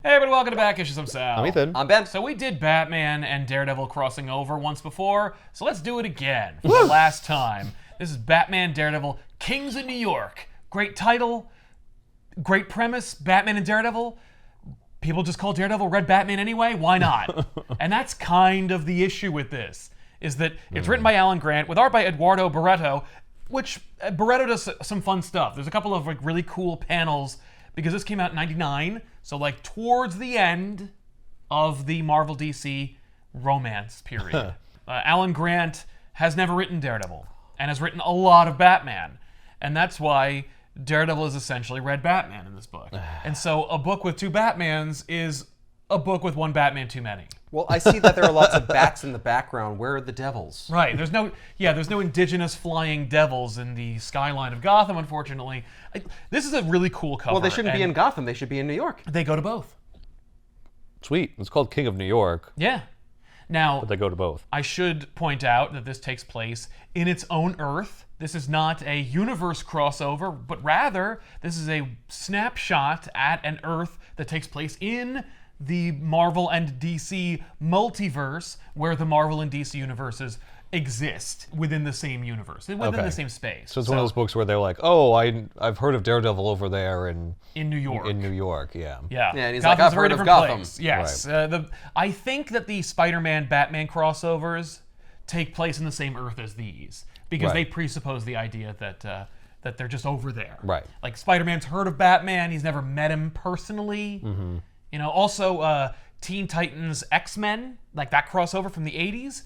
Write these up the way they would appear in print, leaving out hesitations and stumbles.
Hey everybody, welcome to Back Issues. I'm Sal. I'm Ethan. I'm Ben. So we did Batman and Daredevil crossing over once before, so let's do it again for the last time. This is Batman, Daredevil, Kings of New York. Great title, great premise, Batman and Daredevil. People just call Daredevil Red Batman anyway, why not? And that's kind of the issue with this, is that it's written by Alan Grant with art by Eduardo Barreto, which Barreto does some fun stuff. There's a couple of like really cool panels because this came out in 99, so like towards the end of the Marvel DC romance period. Alan Grant has never written Daredevil and has written a lot of Batman, and that's why Daredevil is essentially Red Batman in this book. And so a book with two Batmans is a book with one Batman too many. Well, I see that there are lots of bats in the background. Where are the devils? Right. There's no indigenous flying devils in the skyline of Gotham, unfortunately. This is a really cool cover. Well, they shouldn't be in Gotham. They should be in New York. They go to both. Sweet. It's called King of New York, Yeah. Now, but they go to both. I should point out that this takes place in its own Earth. This is not a universe crossover, but rather, this is a snapshot at an Earth that takes place in the Marvel and DC multiverse, where the Marvel and DC universes exist within the same universe, within the same space. So it's one of those books where they're like, oh, I've heard of Daredevil over there in New York. In New York, yeah. Yeah, Yeah, and he's Gotham's like, I've a very heard of different Gotham. place. Yes. I think that the Spider-Man Batman crossovers take place in the same Earth as these because they presuppose the idea that they're just over there. Right. Like Spider-Man's heard of Batman, he's never met him personally. Mm-hmm. You know, also Teen Titans X-Men, like that crossover from the 80s,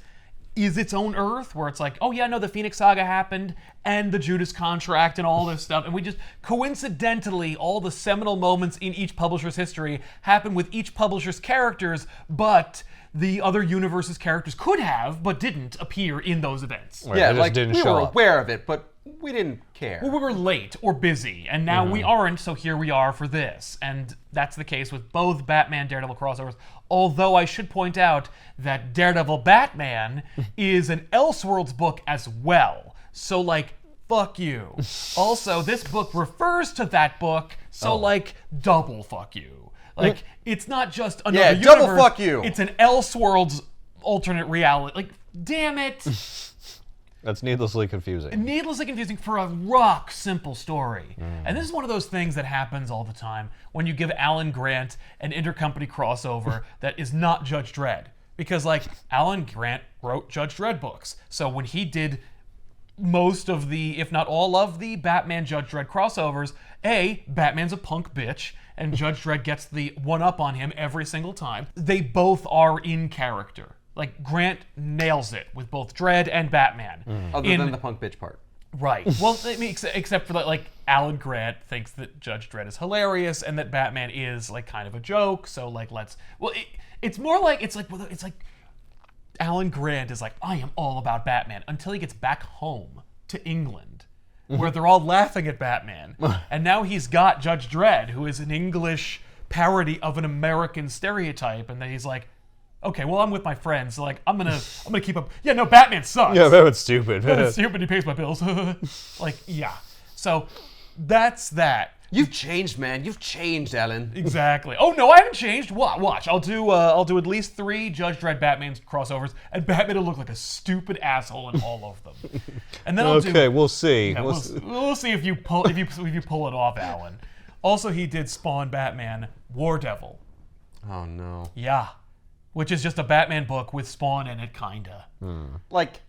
is its own Earth where it's like, oh yeah, no, the Phoenix Saga happened and the Judas Contract and all this stuff. And we just, coincidentally, all the seminal moments in each publisher's history happen with each publisher's characters, but the other universe's characters could have, but didn't appear in those events. Right, Yeah, they just like didn't we show were up. aware of it, but we didn't care. Well, we were late or busy, and now we aren't, so here we are for this. And that's the case with both Batman Daredevil crossovers, although I should point out that Daredevil Batman is an Elseworlds book as well. So, like, fuck you. Also, this book refers to that book, so, like, double fuck you. Like, it's not just another universe. double fuck you. It's an Elseworlds alternate reality. Like, damn it. That's needlessly confusing. Needlessly confusing for a rock simple story. And this is one of those things that happens all the time when you give Alan Grant an intercompany crossover that is not Judge Dredd. Because, like, Alan Grant wrote Judge Dredd books. So when he did most of the, if not all of the Batman Judge Dredd crossovers, Batman's a punk bitch, and Judge Dredd gets the one-up on him every single time. They both are in character. Like, Grant nails it with both Dredd and Batman. Other than the punk bitch part. Right. Well, I mean, except for that, like, Alan Grant thinks that Judge Dredd is hilarious and that Batman is, like, kind of a joke. So, like, it's more like, it's like Alan Grant is like, I am all about Batman until he gets back home to England, where they're all laughing at Batman. And now he's got Judge Dredd, who is an English parody of an American stereotype, and then he's like, okay, well, I'm with my friends, so, like, I'm gonna keep up. Yeah, no, Batman sucks. Yeah, that was stupid. Batman's stupid. He pays my bills. Like, yeah. So that's that. You've changed, man. You've changed, Alan. Exactly. Oh no, I haven't changed. Watch. I'll do at least 3 Judge Dredd Batman crossovers, and Batman will look like a stupid asshole in all of them. And then We'll see. Yeah, we'll see if you pull it off, Alan. Also, he did Spawn Batman War Devil. Oh, no. Yeah. Which is just a Batman book with Spawn in it, kinda. Like,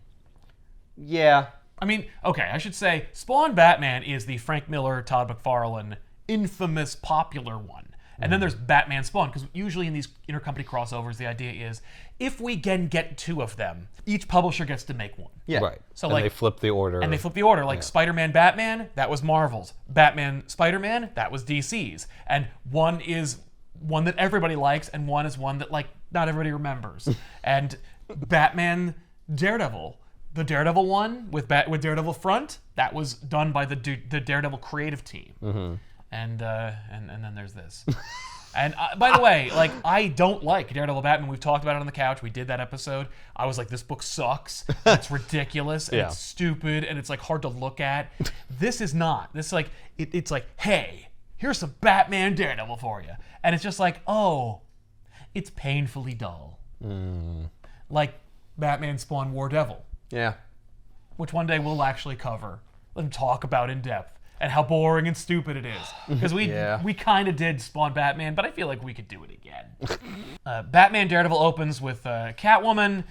yeah. I mean, okay, I should say Spawn Batman is the Frank Miller, Todd McFarlane, infamous popular one. And then there's Batman Spawn, because usually in these intercompany crossovers, the idea is if we can get 2 of them, each publisher gets to make one. Yeah. Right. So, and like, they flip the order. And they flip the order. Like, Spider-Man Batman, that was Marvel's. Batman Spider-Man, that was DC's. And one is one that everybody likes, and one is one that, like, not everybody remembers. And Batman Daredevil, the Daredevil one with Daredevil front, that was done by the Daredevil creative team. And then there's this. And by the way, like, I don't like Daredevil Batman. We've talked about it on the couch. We did that episode. I was like, this book sucks. It's ridiculous and it's stupid and it's, like, hard to look at. This is not. This, like, it's like, hey, here's some Batman Daredevil for you. And it's just like, oh, it's painfully dull. Like Batman Spawn War Devil, Yeah. which one day we'll actually cover and talk about in depth and how boring and stupid it is. Because we kind of did Spawn Batman, but I feel like we could do it again. Batman Daredevil opens with Catwoman.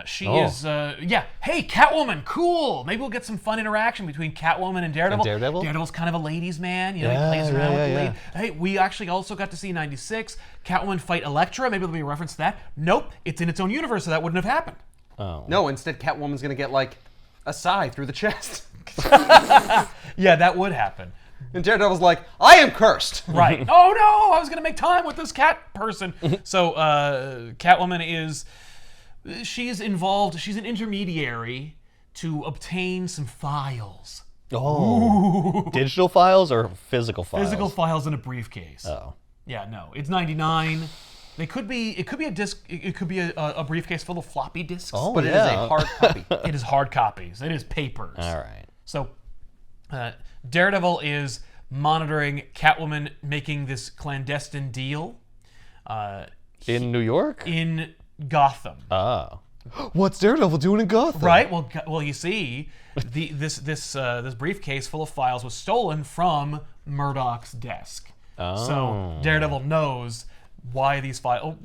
She is, hey, Catwoman, cool. Maybe we'll get some fun interaction between Catwoman and Daredevil. Daredevil's kind of a ladies' man. You know, he plays around with the lady. Hey, we actually also got to see 96. Catwoman fight Elektra. Maybe there'll be a reference to that. Nope, it's in its own universe, so that wouldn't have happened. Oh. No, instead Catwoman's going to get, like, a sigh through the chest. Yeah, that would happen. And Daredevil's like, I am cursed. Right. Oh, no, I was going to make time with this cat person. So Catwoman is... She's involved, she's an intermediary to obtain some files. Oh. Ooh. Digital files or physical files? Physical files in a briefcase. Oh. Yeah, no. It's 99. It could be a disc, it could be a briefcase full of floppy disks. Oh, but it is a hard copy. It is hard copies. It is papers. All right. So Daredevil is monitoring Catwoman making this clandestine deal. In New York? In Gotham. Oh. What's Daredevil doing in Gotham? Right. Well, you see, this briefcase full of files was stolen from Murdoch's desk. Oh. So Daredevil knows why these files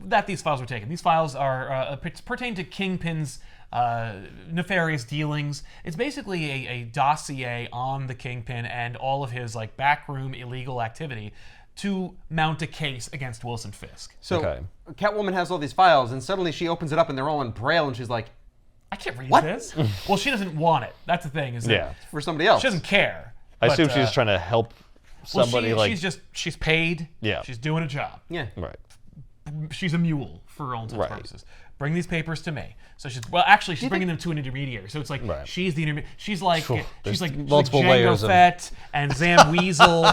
were taken. These files are pertain to Kingpin's nefarious dealings. It's basically a dossier on the Kingpin and all of his like backroom illegal activity to mount a case against Wilson Fisk. So Catwoman has all these files, and suddenly she opens it up, and they're all in Braille, and she's like, I can't read what? this. Well, she doesn't want it. That's the thing. Is that for somebody else. she doesn't care. I assume she's trying to help somebody she's paid. Yeah. She's doing a job. Yeah. Right. She's a mule for all intents and Right. purposes. Bring these papers to me. So she's bringing them to an intermediary. So it's like she's the intermediary. She's like multiple Jango layers Fett and Zam Weasel. Do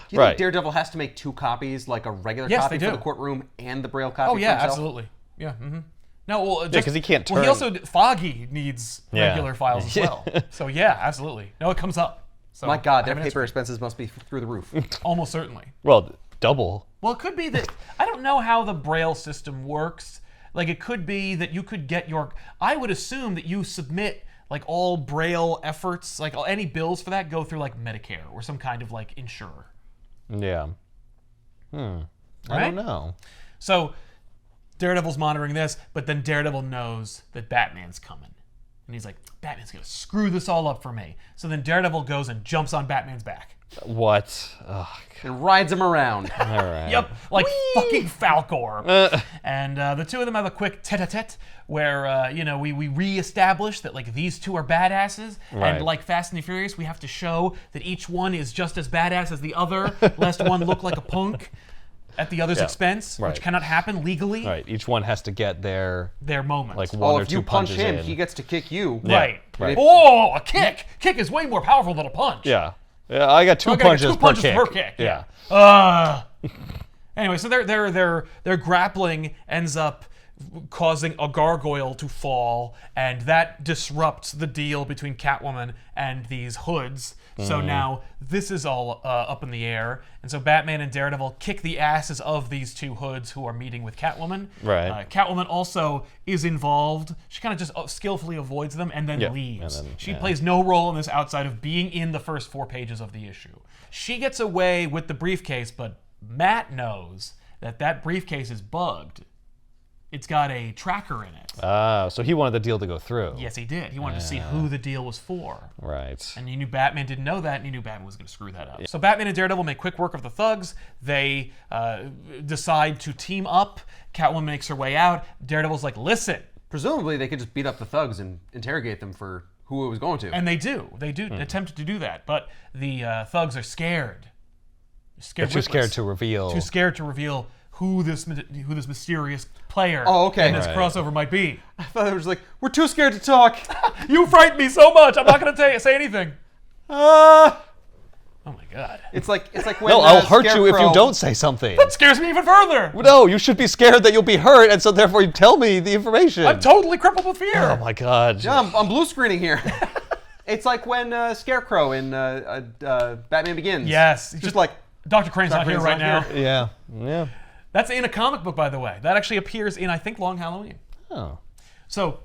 you think Daredevil has to make 2 copies, like a regular copy for the courtroom and the Braille copy? Oh yeah, for himself? Absolutely. Yeah. Mm-hmm. No, well, because he can't turn. Well, he also Foggy needs regular files as well. So yeah, absolutely. No, it comes up. So my God, their paper expenses must be through the roof. Almost certainly. Well, double. Well, it could be that I don't know how the Braille system works. Like, it could be that you could get I would assume that you submit, like, all Braille efforts, like, any bills for that go through, like, Medicare or some kind of, like, insurer. Yeah. I don't know. So, Daredevil's monitoring this, but then Daredevil knows that Batman's coming. And he's like, Batman's going to screw this all up for me. So then Daredevil goes and jumps on Batman's back. What? Oh, and rides him around. all right. Yep, like fucking Falcor. And the two of them have a quick tete-a-tete where, we reestablish that, like, these two are badasses. Right. And like Fast and the Furious, we have to show that each one is just as badass as the other, lest one look like a punk at the other's expense, which cannot happen legally. Right, each one has to get their moment. Like one or if two you punch punches him, in. he gets to kick you. Right. Right. Oh, a kick! Kick is way more powerful than a punch. Yeah. Yeah, I got two punches per kick. Yeah. Anyway, so their grappling ends up causing a gargoyle to fall, and that disrupts the deal between Catwoman and these hoods. So now this is all up in the air, and so Batman and Daredevil kick the asses of these two hoods who are meeting with Catwoman. Right. Catwoman also is involved. She kind of just skillfully avoids them and then leaves. And then, she plays no role in this outside of being in the first 4 pages of the issue. She gets away with the briefcase, but Matt knows that briefcase is bugged. It's got a tracker in it. So he wanted the deal to go through. Yes, he did. He wanted to see who the deal was for. Right. And he knew Batman didn't know that, and he knew Batman was going to screw that up. So Batman and Daredevil make quick work of the thugs. They decide to team up. Catwoman makes her way out. Daredevil's like, listen. Presumably, they could just beat up the thugs and interrogate them for who it was going to. And they do. They do attempt to do that. But the thugs are scared. They're too scared to reveal. Too scared to reveal who this mysterious player in this crossover might be. I thought it was like, we're too scared to talk. You frightened me so much. I'm not going to say anything. Oh my God. It's like when no, I'll hurt you if you don't say something. That scares me even further. No, you should be scared that you'll be hurt, and so therefore you tell me the information. I'm totally crippled with fear. Oh my God. Yeah, I'm blue screening here. It's like when Scarecrow in Batman Begins. Yes. Just like, Dr. Crane's not here right now. Yeah. That's in a comic book, by the way. That actually appears in, I think, Long Halloween. Oh. So,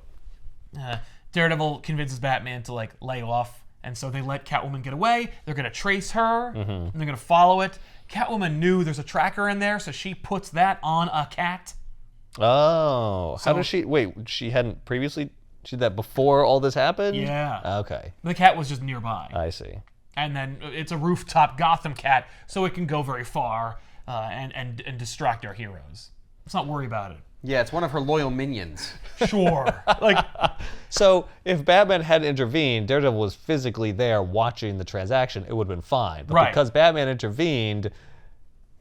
Daredevil convinces Batman to like lay off, and so they let Catwoman get away. They're gonna trace her, and they're gonna follow it. Catwoman knew there's a tracker in there, so she puts that on a cat. Oh. How does she... Wait, she hadn't previously... She did that before all this happened? Yeah. Okay. The cat was just nearby. I see. And then it's a rooftop Gotham cat, so it can go very far and distract our heroes. Let's not worry about it. Yeah, it's one of her loyal minions. Sure. Like, so if Batman had intervened, Daredevil was physically there watching the transaction, it would have been fine. But because Batman intervened,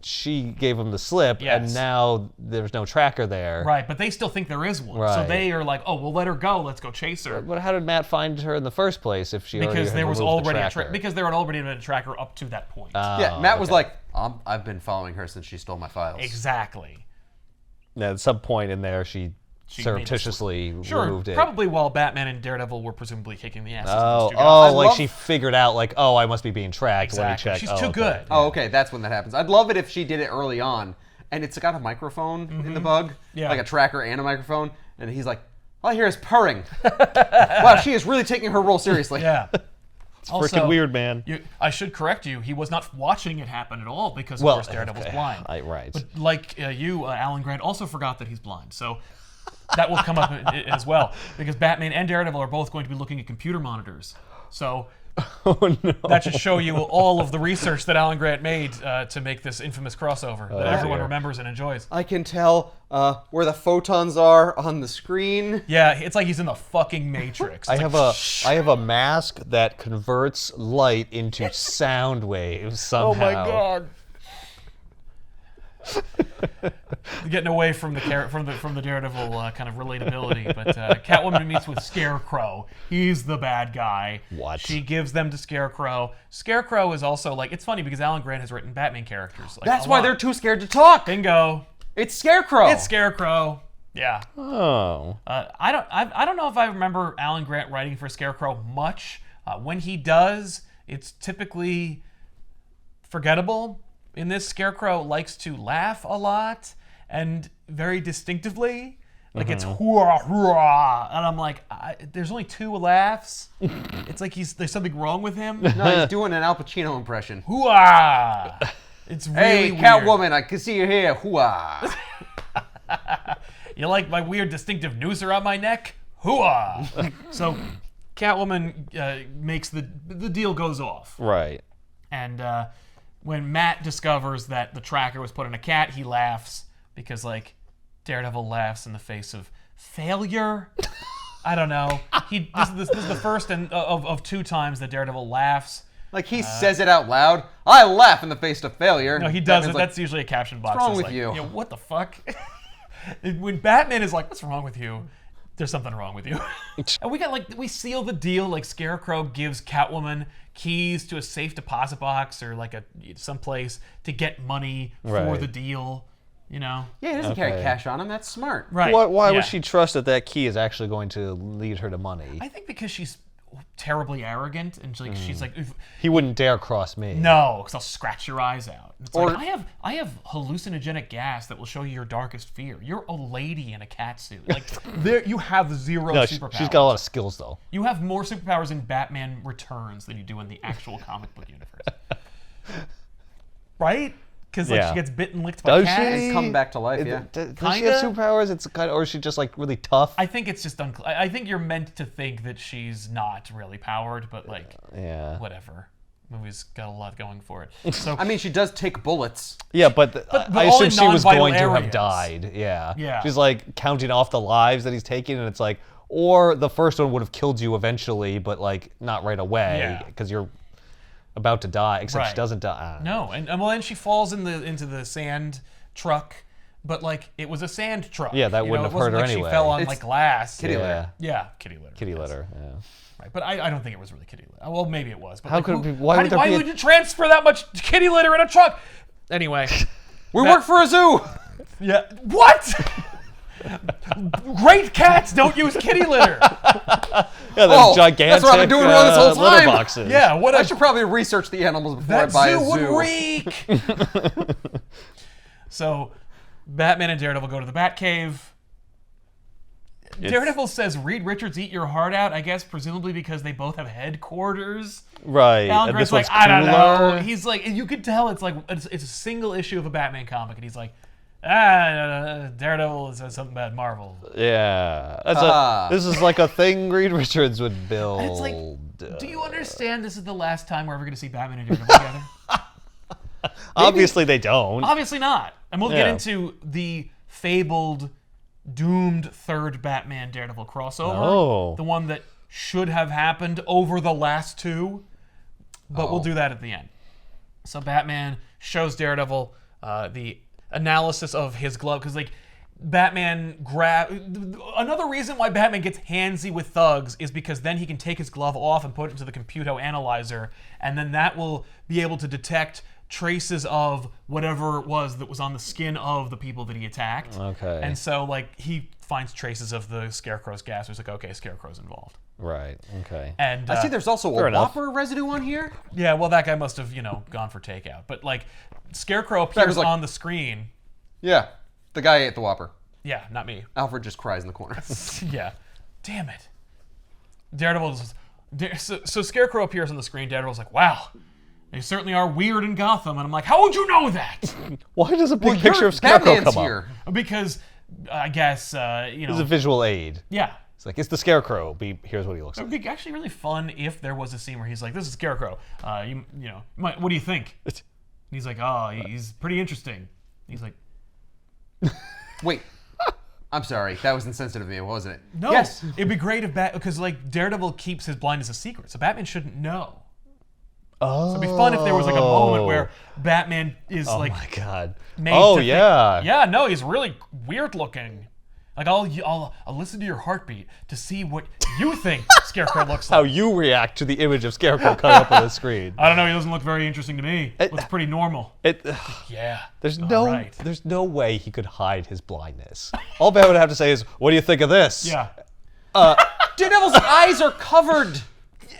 she gave him the slip, and now there's no tracker there. Right, but they still think there is one. Right. So they are like, oh, we'll let her go. Let's go chase her. But how did Matt find her in the first place if she because there was already because there had already been a tracker up to that point. Yeah, Matt was like, I've been following her since she stole my files. Exactly. Yeah, at some point in there, she surreptitiously removed it. Probably while Batman and Daredevil were presumably kicking the asses. Like she figured out, like, oh, I must be being tracked. Exactly. Let me check. She's too good. Oh, okay, that's when that happens. I'd love it if she did it early on, and it's got a microphone in the bug, like a tracker and a microphone, and he's like, all I hear is purring. Wow, she is really taking her role seriously. Yeah. Also, freaking weird, man. I should correct you. He was not watching it happen at all because, of course, Daredevil's blind. Right. But like you, Alan Grant also forgot that he's blind. So that will come up as well because Batman and Daredevil are both going to be looking at computer monitors. So that should show you all of the research that Alan Grant made to make this infamous crossover that everyone remembers and enjoys. I can tell where the photons are on the screen. Yeah, it's like he's in the fucking Matrix. I have a mask that converts light into sound waves somehow. Oh my god. Getting away from the Daredevil kind of relatability, but Catwoman meets with Scarecrow. He's the bad guy. What? She gives them to Scarecrow. Scarecrow is also like, it's funny because Alan Grant has written Batman characters. Like, that's why they're too scared to talk. Bingo. It's Scarecrow. It's Scarecrow. Yeah. Oh. I don't know if I remember Alan Grant writing for Scarecrow much. When he does, it's typically forgettable. In this, Scarecrow likes to laugh a lot and very distinctively. Like it's hooah, hooah. And I'm like, there's only 2 laughs. It's like there's something wrong with him. No, he's doing an Al Pacino impression. Hooah. It's really weird. Catwoman, I can see you here. Hooah. You like my weird distinctive noose around my neck? Hooah. So Catwoman makes the deal goes off. Right. And when Matt discovers that the tracker was put in a cat, he laughs because, like, Daredevil laughs in the face of failure. I don't know. This is the first of 2 times that Daredevil laughs. Like he says it out loud. I laugh in the face of failure. No, he doesn't. Like, that's usually a caption box. What's wrong with you? What the fuck? When Batman is like, "What's wrong with you?" There's something wrong with you. And we seal the deal. Like Scarecrow gives Catwoman keys to a safe deposit box or like someplace to get money for the deal. You know? Yeah, he doesn't carry cash on him. That's smart. Right. Why would she trust that key is actually going to lead her to money? I think because she's terribly arrogant and she's like, he wouldn't dare cross me. No, because I'll scratch your eyes out. It's like, I have hallucinogenic gas that will show you your darkest fear. You're a lady in a cat suit. Like you have 0 superpowers. She's got a lot of skills though. You have more superpowers in Batman Returns than you do in the actual comic book universe. Right? Because she gets bit and licked by cats. And come back to life, yeah. Does she have superpowers? It's kind of, or is she just like really tough? I think it's just I think you're meant to think that she's not really powered, but like, whatever. Movie's got a lot going for it. So I mean, she does take bullets. Yeah, but I assume she was going to have died. Yeah. She's like counting off the lives that he's taking, and it's like, or the first one would have killed you eventually, but like not right away because you're about to die, except she doesn't die. No, and then she falls into the sand truck, but like it was a sand truck. Yeah, that wouldn't have hurt her anyway. She fell on like glass. Kitty litter. Yeah, kitty litter. Kitty litter. Yeah. Right, but I don't think it was really kitty litter. Well, maybe it was. But how like, could it be? Why would you transfer that much kitty litter in a truck? Anyway, we work for a zoo. Yeah. What? Great cats don't use kitty litter. Those gigantic that's what I've been doing wrong this whole litter time. boxes. Yeah, I should probably research the animals before I that buy a zoo zoo. would reek. So, Batman and Daredevil go to the Batcave. Daredevil says, "Reed Richards, eat your heart out." I guess presumably because they both have headquarters. Right. Alan And Grant's this like, one's I don't know. cooler. He's like, you could tell it's like it's a single issue of a Batman comic, and he's like, Daredevil says something about Marvel. Yeah. This is like a thing Reed Richards would build. And it's like, do you understand? This is the last time we're ever going to see Batman and Daredevil together. Obviously, they don't. Obviously not. And we'll get Yeah. into the fabled, doomed third Batman Daredevil crossover. Oh. The one that should have happened over the last two. But we'll do that at the end. So Batman shows Daredevil the analysis of his glove. Because, like, another reason why Batman gets handsy with thugs is because then he can take his glove off and put it into the computo analyzer. And then that will be able to detect traces of whatever it was that was on the skin of the people that he attacked. Okay. And so, like, he finds traces of the Scarecrow's gas. He's like, okay, Scarecrow's involved. Right. Okay. And I see there's also Fair a enough. Whopper residue on here. yeah, well, that guy must have, gone for takeout. But, like, Scarecrow appears like- on the screen. Yeah, the guy ate the Whopper. Yeah, not me. Alfred just cries in the corner. Yeah. Damn it. Daredevil so Scarecrow appears on the screen. Daredevil's like, wow, they certainly are weird in Gotham. And I'm like, how would you know that? Why does a big Well, picture your of Scarecrow Batman's come here. up? Because, I guess, It's a visual aid. yeah. It's like, it's the Scarecrow. Here's what he looks It like. would be actually really fun if there was a scene where he's like, this is Scarecrow. What do you think? And he's like, oh, he's pretty interesting. He's like, Wait, I'm sorry. That was insensitive of me, wasn't it? no. Yes. It'd be great if because, like, Daredevil keeps his blindness a secret, so Batman shouldn't know. Oh. So it'd be fun if there was, like, a moment where Batman is, Oh like, my God. made Oh, to think- yeah. yeah, no, he's really weird looking. Like, I'll listen to your heartbeat to see what you think Scarecrow looks How like. you react to the image of Scarecrow coming up on the screen. I don't know. He doesn't look very interesting to me. Looks pretty normal. Yeah. There's There's no way he could hide his blindness. All Batman would have to say is, "What do you think of this?" Yeah. Daredevil's eyes are covered.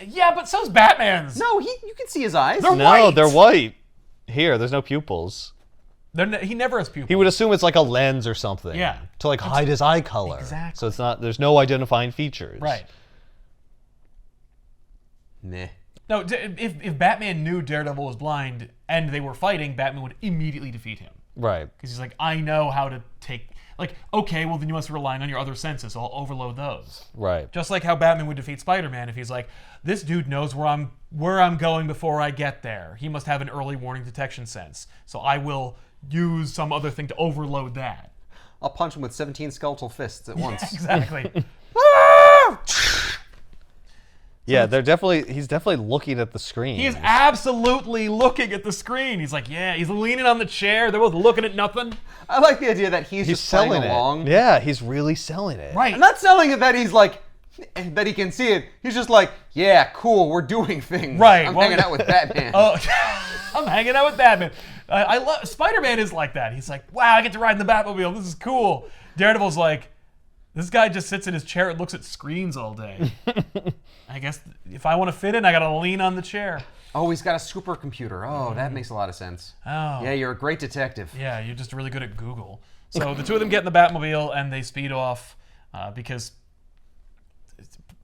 Yeah, but so's Batman's. No, you can see his eyes. They're No, white. they're white. Here, there's no pupils. He never has pupils. He would assume it's like a lens or something. Yeah. To like hide his eye color. Exactly. So it's not. There's no identifying features. Right. Meh. No, if Batman knew Daredevil was blind and they were fighting, Batman would immediately defeat him. Right. Because he's like, I know how to take... Like, okay, well, then you must be relying on your other senses, so I'll overload those. Right. Just like how Batman would defeat Spider-Man if he's like, this dude knows where I'm going before I get there. He must have an early warning detection sense. So I will use some other thing to overload that. I'll punch him with 17 skeletal fists at once. Exactly. Yeah, he's definitely looking at the screen. He is absolutely looking at the screen. He's like, yeah, he's leaning on the chair. They're both looking at nothing. I like the idea that he's just selling playing it. along. Yeah, he's really selling it. Right. I'm not selling it that he's like, that he can see it. He's just like, yeah, cool, we're doing things. Right, I'm well- hanging out with Batman. Oh, I'm hanging out with Batman. I love Spider-Man is like that. He's like, wow, I get to ride in the Batmobile. This is cool. Daredevil's like, this guy just sits in his chair and looks at screens all day. I guess if I want to fit in, I got to lean on the chair. Oh, he's got a supercomputer. Oh, that makes a lot of sense. Oh. Yeah, you're a great detective. Yeah, you're just really good at Google. So the two of them get in the Batmobile and they speed off because...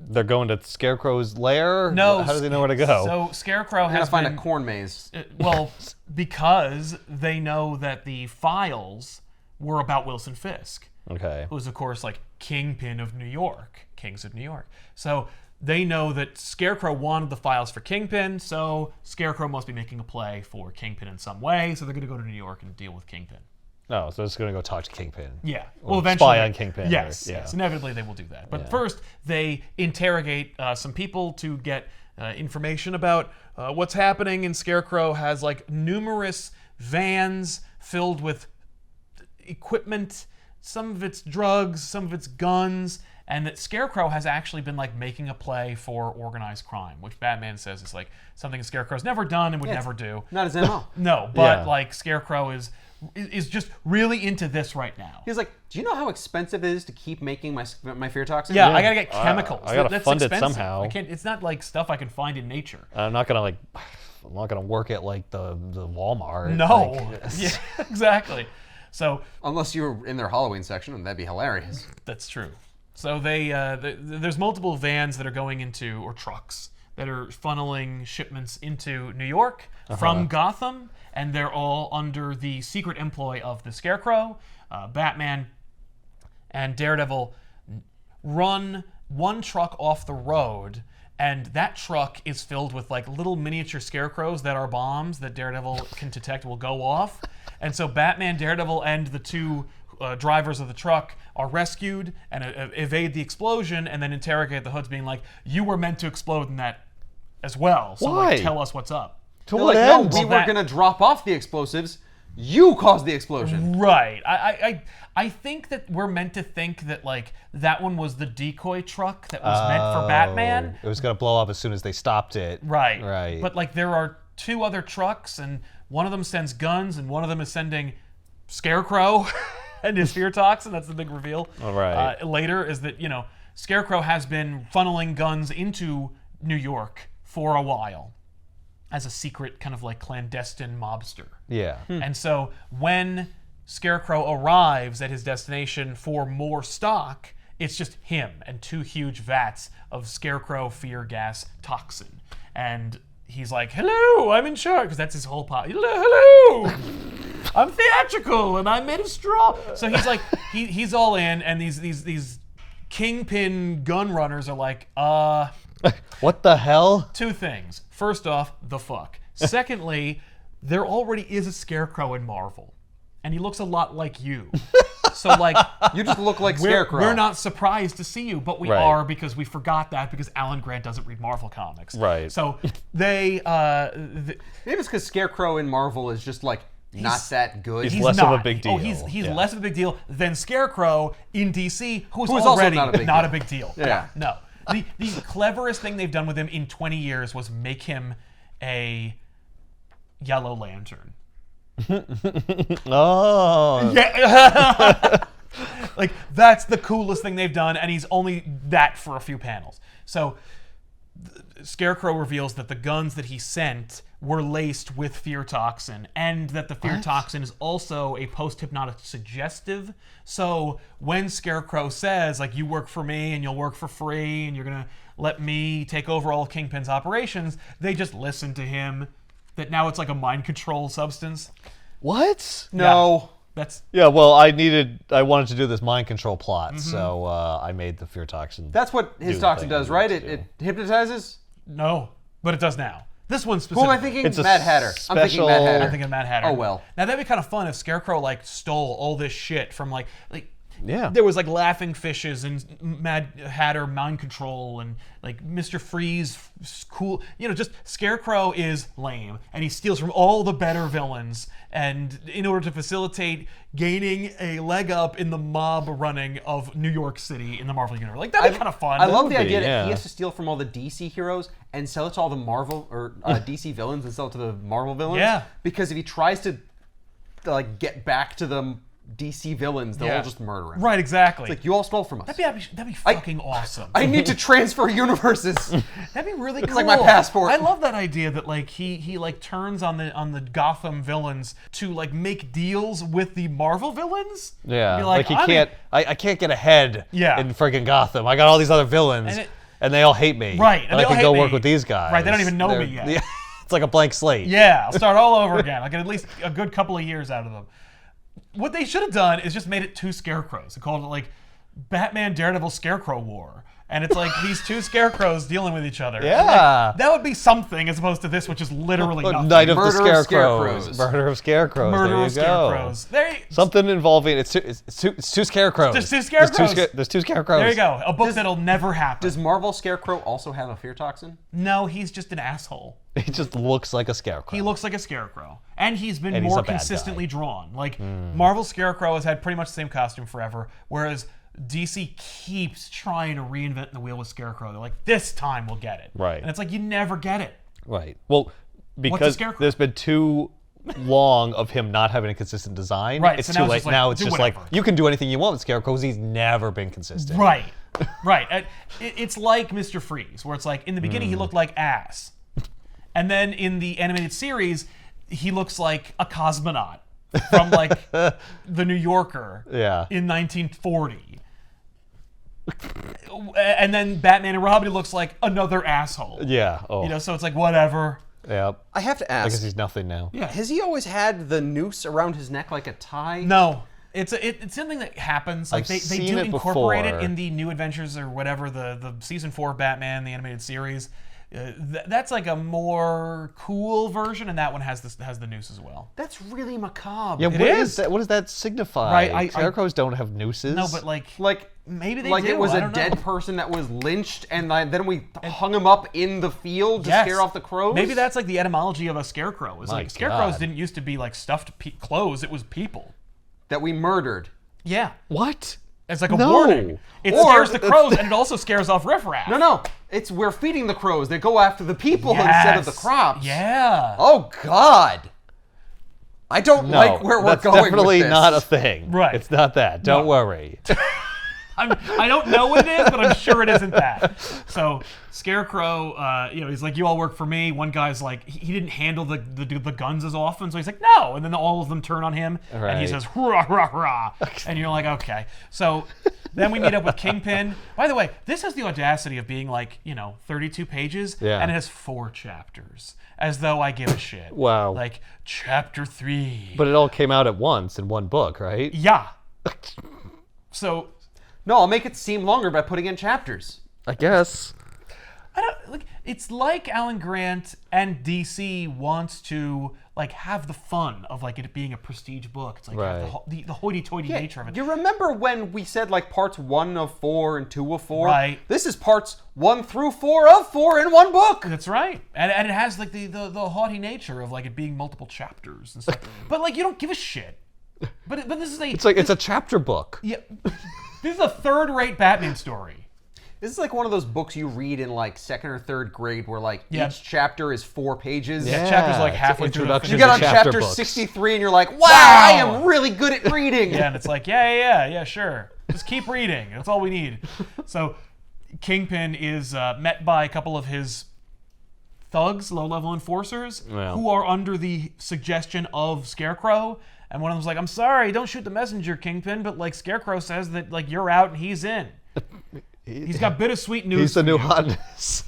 They're going to Scarecrow's lair? No. How do they know where to go? So Scarecrow I'm has gonna find been... a corn maze. Well, because they know that the files were about Wilson Fisk, Okay. who is, of course, like Kingpin of New York, Kings of New York. So they know that Scarecrow wanted the files for Kingpin, so Scarecrow must be making a play for Kingpin in some way, so they're going to go to New York and deal with Kingpin. Oh, so it's going to go talk to Kingpin. Yeah. Or Well, eventually. spy on Kingpin. Yes. or- yeah. Yes. Inevitably, they will do that. But first, they interrogate some people to get information about what's happening. And Scarecrow has like numerous vans filled with equipment. Some of it's drugs, some of it's guns, and that Scarecrow has actually been like making a play for organized crime, which Batman says is like something Scarecrow's never done and would never do. Not his MO. No, but Yeah. like Scarecrow is is just really into this right now. He's like, do you know how expensive it is to keep making my fear toxin? Yeah, I gotta get chemicals. I gotta That's fund expensive. it somehow. I can't. It's not like stuff I can find in nature. I'm not gonna work at like the Walmart. No. Like, Yeah, exactly. So unless you were in their Halloween section, and that'd be hilarious. that's true. So there's multiple vans that are going into, or trucks that are funneling shipments into New York from Gotham, and they're all under the secret employ of the Scarecrow. Batman and Daredevil run one truck off the road, and that truck is filled with like little miniature scarecrows that are bombs that Daredevil can detect will go off. And so Batman, Daredevil, and the two drivers of the truck are rescued and evade the explosion, and then interrogate the Hoods, being like, "You were meant to explode in that as well. So Why? like, tell us what's up." to They're what like, end? no, we were gonna drop off the explosives. You caused the explosion. Right. I think that we're meant to think that like that one was the decoy truck that was meant for Batman. It was gonna blow up as soon as they stopped it. Right. Right. But like there are two other trucks, and one of them sends guns, and one of them is sending Scarecrow and his fear toxin. That's the big reveal. All right. Later is that Scarecrow has been funneling guns into New York for a while as a secret kind of like clandestine mobster. Yeah. And so when Scarecrow arrives at his destination for more stock, it's just him and two huge vats of Scarecrow fear gas toxin. And he's like, "Hello, I'm in charge," because that's his whole pot. "Hello, I'm theatrical and I'm made of straw." So he's like, he's all in, and these kingpin gun runners are like, What the hell? two things. First off, the fuck. Secondly, there already is a Scarecrow in Marvel, and he looks a lot like you. So like, You just look like we're Scarecrow. not surprised to see you, but we Right. are, because we forgot that because Alan Grant doesn't read Marvel comics. Right. So they Maybe it's because Scarecrow in Marvel is just like not that good. he's less of a big Oh, deal. he's Yeah. less of a big deal than Scarecrow in DC, who is Who is also already not a big deal. deal. Yeah. No. The cleverest thing they've done with him in 20 years was make him a Yellow Lantern. Oh. Yeah. Like, that's the coolest thing they've done, and he's only that for a few panels. So Scarecrow reveals that the guns that he sent were laced with fear toxin, and that the fear toxin is also a post-hypnotic suggestive. So when Scarecrow says, like, "You work for me and you'll work for free and you're gonna let me take over all Kingpin's operations," they just listen to him. That now it's like a mind control substance. What? no. That's Yeah, well, I wanted to do this mind control plot, so I made the fear toxin. That's what his Do toxin thing does, you right? need It to. hypnotizes? no, but it does now. This one Who specifically. am I thinking? It's a Mad Hatter. I'm thinking special- Mad Hatter. I'm thinking Mad Hatter. Oh, well. Now that'd be kind of fun if Scarecrow like stole all this shit from like Yeah. there was like laughing fishes and Mad Hatter mind control and like Mr. Freeze cool. Just Scarecrow is lame and he steals from all the better villains, and in order to facilitate gaining a leg up in the mob running of New York City in the Marvel universe. Like that'd be kind of fun. I love the would be, idea that yeah. he has to steal from all the DC heroes and sell it to all the Marvel or DC villains and sell it to the Marvel villains. Yeah. Because if he tries to like get back to the DC villains, they'll Yeah. all just murder him. Right, exactly. Like, you all stole from us. That'd be fucking awesome. I need to transfer universes. That'd be really cool. like my passport. I love that idea that like he like turns on the Gotham villains to like make deals with the Marvel villains. Yeah, Be like he "I'm can't. I can't get ahead. Yeah. In friggin' Gotham. I got all these other villains, And and they all hate me. Right, and And they I all can hate go me. work with these guys. Right, they don't even know They're- me yet. Yeah, it's like a blank slate. Yeah, I'll start all over again. I'll get at least a good couple of years out of them. What they should have done is just made it two Scarecrows. They called it like Batman Daredevil Scarecrow War. And it's like these two Scarecrows dealing with each other. And, Yeah. like, that would be something as opposed to this, which is literally nothing. Night of Murder the of Scarecrows. Scarecrows. Murder of Scarecrows. Murder there you of Scarecrows. Go. Something involving it's two Scarecrows. There's two Scarecrows. There's two Scarecrows. There you go. A book that'll never happen. Does Marvel Scarecrow also have a fear toxin? No, he's just an asshole. He just looks like a Scarecrow. He looks like a Scarecrow. And he's been And he's more a bad consistently drawn. Like, Marvel Scarecrow has had pretty much the same costume forever, whereas DC keeps trying to reinvent the wheel with Scarecrow. They're like, this time we'll get it. Right. And it's like, you never get it. Right. Well, because Scarecrow? there's been two long of him not having a consistent design. Right, It's so too now it's late. just like, Now it's do just whatever. like, you can do anything you want with Scarecrow because he's never been consistent. Right. Right. It's like Mr. Freeze, where it's like, in the beginning he looked like ass. And then in the animated series, he looks like a cosmonaut from like the New Yorker in 1940. And then Batman and Robin looks like another asshole. Yeah. Oh. You know, so it's like, whatever. Yep. I have to I guess ask, he's nothing now. Yeah. has he always had the noose around his neck like a tie? No. It's something that happens. Like I've they seen do it incorporate before. it in the New Adventures or whatever, the season 4 Batman, the animated series. That's like a more cool version, and that one has the noose as well. That's really macabre. Yeah, It what is. That, what does that signify? Right, Scarecrows don't have nooses. No, but like maybe they like do. it was I a don't dead know. person that was lynched, and then we hung him up in the field to Yes. scare off the crows. Maybe that's like the etymology of a scarecrow. Is My like scarecrows God. didn't used to be like stuffed clothes. It was people. that we murdered. Yeah. What? It's like a No. warning. It Or scares the that's crows, and it also scares off riffraff. No, it's we're feeding the crows. They go after the people instead of the Yes. crops. Yeah. Oh God. I don't No, like where we're that's going definitely with this. not a thing. Right. It's not that. Don't worry. I don't know what it is, but I'm sure it isn't that. So Scarecrow, he's like, you all work for me. One guy's like, he didn't handle the guns as often, so he's like, no. And then all of them turn on him, and he Right. says, hurrah, hurrah, hurrah. And you're like, okay. So then we meet up with Kingpin. By the way, this has the audacity of being like, 32 pages, Yeah. and it has 4 chapters, as though I give a shit. Wow. Like, chapter 3. But it all came out at once in one book, right? Yeah. So No, I'll make it seem longer by putting in chapters. I guess. I don't like. It's like Alan Grant and DC wants to like have the fun of like it being a prestige book. It's like have Right. the hoity-toity nature of it. You remember when we said like parts 1 of 4 and 2 of 4? Right. This is parts 1 through 4 of 4 in one book. That's right, and it has like the haughty nature of like it being multiple chapters and stuff. But like you don't give a shit. But this is It's a chapter book. yeah. This is a third-rate Batman story. This is like one of those books you read in like 2nd or 3rd grade where like Yeah. each chapter is 4 pages. Yeah, chapter's like it's halfway an through the introduction You finish. get on Chapter chapter books. 63 and you're like, wow, I am really good at reading. Yeah, and it's like, yeah, sure. Just keep reading. That's all we need. So, Kingpin is met by a couple of his thugs, low-level enforcers, Yeah. who are under the suggestion of Scarecrow. And one of them's like, I'm sorry, don't shoot the messenger, Kingpin, but like Scarecrow says that like you're out and he's in. He's got bittersweet news. He's the for new you. hotness.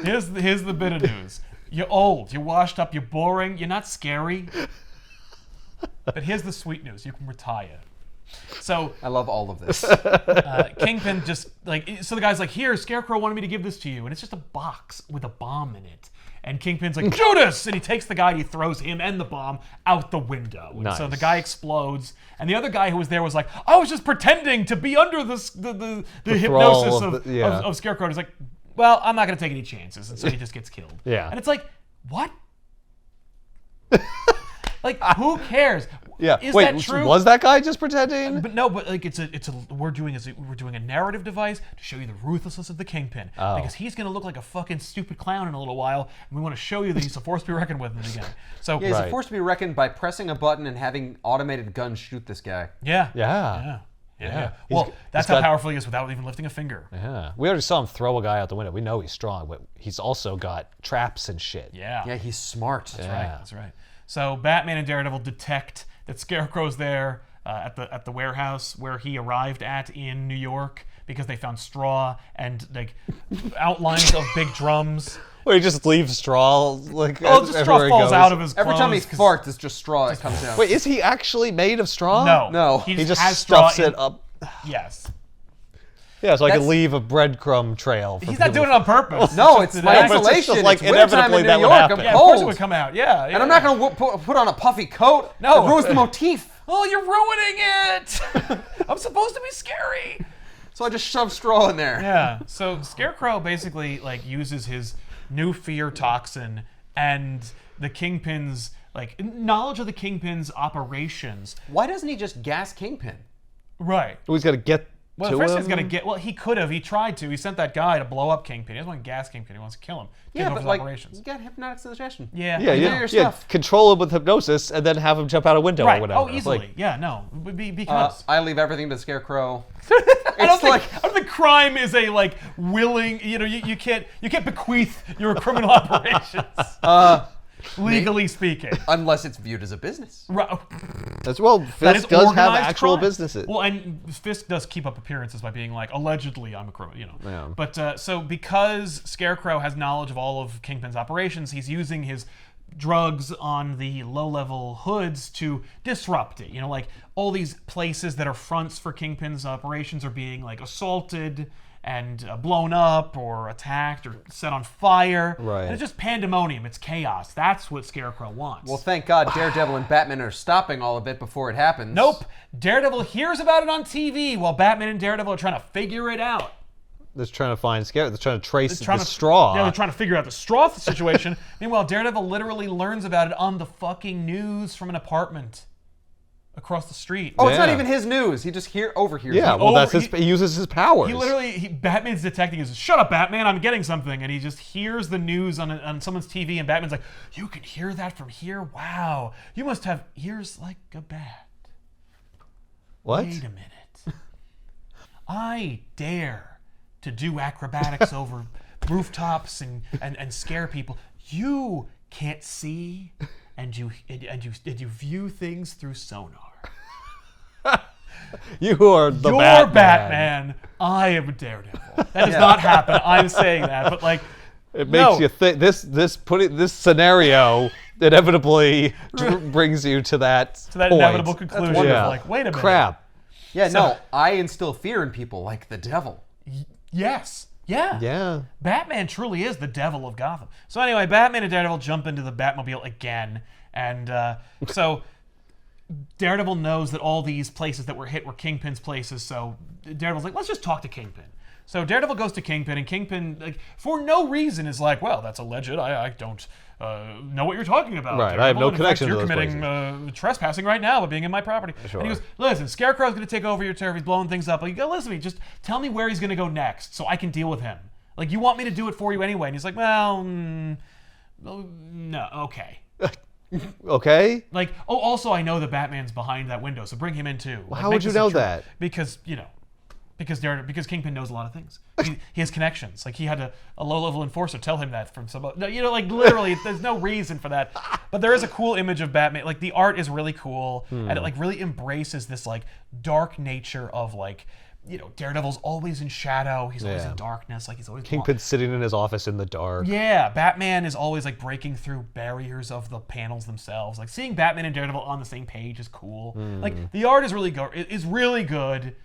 Here's the bit of news. You're old, you're washed up, you're boring, you're not scary. But here's the sweet news. You can retire. So I love all of this. Kingpin just like, so the guy's like, here, Scarecrow wanted me to give this to you. And it's just a box with a bomb in it. And Kingpin's like, Judas! And he takes the guy and he throws him and the bomb out the window. And so the Nice. guy explodes. And the other guy who was there was like, I was just pretending to be under the hypnosis thrall of Scarecrow. And he's like, well, I'm not going to take any chances. And so he just gets killed. Yeah. And it's like, what? Like, who cares? Yeah. Is Wait, that true? was that guy just pretending? But no, but like we're doing a narrative device to show you the ruthlessness of the Kingpin, Oh. because he's gonna look like a fucking stupid clown in a little while, and we want to show you that he's a force to be reckoned with again. So Yeah, he's a Right. force to be reckoned by pressing a button and having automated guns shoot this guy. yeah. Yeah. Well, that's how got- powerful he is without even lifting a finger. Yeah. We already saw him throw a guy out the window. We know he's strong, but he's also got traps and shit. Yeah. Yeah, he's smart. That's right. That's right. So Batman and Daredevil detect that Scarecrow's there at the warehouse where he arrived at in New York because they found straw and like outlines of big drums. Where he just leaves straw like Oh, just straw everywhere he falls goes. out of his clothes. Every time he 'cause- farts, it's just straw that comes down. Wait, is he actually made of straw? No. No. He He just has straw stuffs it up. Yes. Yeah, so I can That's- leave a breadcrumb trail. For He's not people. doing it on purpose. No, It's it's just my an but it's insulation. just like It's wintertime inevitably in that New would York. happen. I'm Yeah, of course it cold. would come out. Yeah. And I'm not going to put on a puffy coat. No. It ruins the motif. Oh, you're ruining it. I'm supposed to be scary. So I just shove straw in there. Yeah. So Scarecrow basically like uses his new fear toxin and the Kingpin's like knowledge of the Kingpin's operations. Why doesn't he just gas Kingpin? Right. He's got to get Well, to first him? he's got to get. Well, he could have. He tried to. He sent that guy to blow up Kingpin. He doesn't want to gas Kingpin. He wants to kill him. Yeah, but his like, operations. you got hypnotic suggestion. Yeah. Yeah. Control him with hypnosis and then have him jump out a window Right. or whatever. Oh, easily. Yeah. No. Because I leave everything to Scarecrow. I don't think crime is a like willing. You know, you can't bequeath your criminal operations. Legally speaking, Unless it's viewed as a business. Right. Fisk does have actual businesses. Well, and Fisk does keep up appearances by being like, allegedly, I'm a criminal, you know. Yeah. But so because Scarecrow has knowledge of all of Kingpin's operations, he's using his drugs on the low-level hoods to disrupt it. You know, like all these places that are fronts for Kingpin's operations are being like assaulted and blown up or attacked or set on fire. Right. And it's just pandemonium. It's chaos. That's what Scarecrow wants. Well, thank God Daredevil and Batman are stopping all of it before it happens. Nope. Daredevil hears about it on TV while Batman and Daredevil are trying to figure it out. They're trying to find Scarecrow. They're trying to trace the straw. Yeah, they're trying to figure out the straw situation. Meanwhile, Daredevil literally learns about it on the fucking news from an apartment across the street. Oh, it's not even his news. He just overhears. Yeah, well, he uses his powers. Batman's detecting. He says, "Shut up, Batman! I'm getting something," and he just hears the news on someone's TV, and Batman's like, "You can hear that from here? Wow! You must have ears like a bat." What? Wait a minute. I dare to do acrobatics over rooftops and scare people. You can't see, and you view things through sonar. You are the You're Batman. I am Daredevil. That does not happen. I'm saying that, but like, it makes you think. This scenario inevitably brings you to that point. inevitable conclusion of like, wait a minute. Crap. Yeah, no, I instill fear in people like the devil. Yes. Yeah. Yeah. Batman truly is the devil of Gotham. So anyway, Batman and Daredevil jump into the Batmobile again, and so Daredevil knows that all these places that were hit were Kingpin's places. So Daredevil's like, let's just talk to Kingpin. So Daredevil goes to Kingpin, and Kingpin, like, for no reason, is like, well, that's alleged. I don't know what you're talking about. Right, Daredevil. I have no In connection fact, to those you're committing trespassing right now by being in my property. Sure. And he goes, listen, Scarecrow's going to take over your turf. He's blowing things up. Like, go, listen to me. Just tell me where he's going to go next so I can deal with him. Like, you want me to do it for you anyway. And he's like, well, no, okay. Okay. Like, oh, also I know that Batman's behind that window, so bring him in too. Well, how would you know that? Because because Kingpin knows a lot of things. He has connections. Like, he had a low-level enforcer tell him that from some. No, like, literally, there's no reason for that. But there is a cool image of Batman. Like, the art is really cool, and it like really embraces this like dark nature of like. Daredevil's always in shadow. He's always in darkness. Like, he's always Kingpin's sitting in his office in the dark. Yeah, Batman is always like breaking through barriers of the panels themselves. Like, seeing Batman and Daredevil on the same page is cool. Like, the art is really good,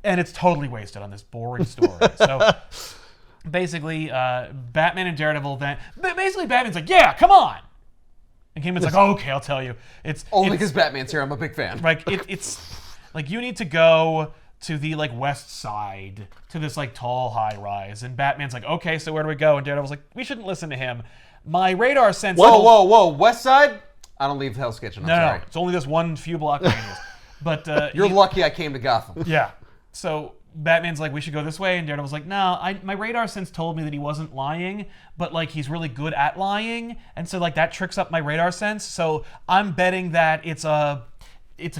and it's totally wasted on this boring story. So basically, Batman and Daredevil Batman's like, yeah, come on. And Kingpin's like, oh, okay, I'll tell you. It's only because Batman's here. I'm a big fan. Like, it's like, you need to go to the like west side, to this like tall high rise, and Batman's like, okay, so where do we go? And Daredevil's like, we shouldn't listen to him. My radar sense. Whoa, west side? I don't leave Hell's Kitchen. I'm sorry. No, it's only this one few block radius. But you're lucky I came to Gotham. Yeah. So Batman's like, we should go this way, and Daredevil's like, no, my radar sense told me that he wasn't lying, but like he's really good at lying, and so like that tricks up my radar sense. So I'm betting that it's a